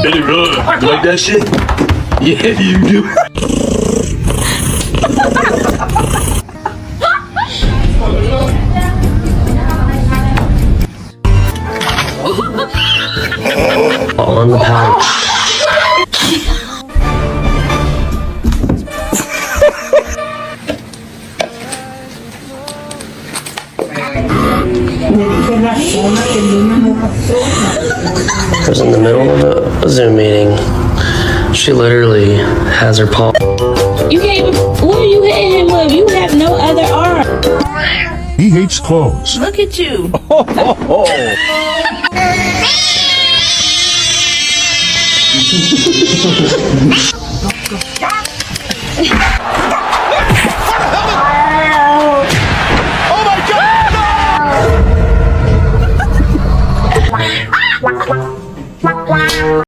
Let it run. You like that shit? Yeah, you do. All in the pouch. I was in the middle of a Zoom meeting. She literally has her paw. You can't even. What are you hitting him with? You have no other arm. He hates clothes. Look at you.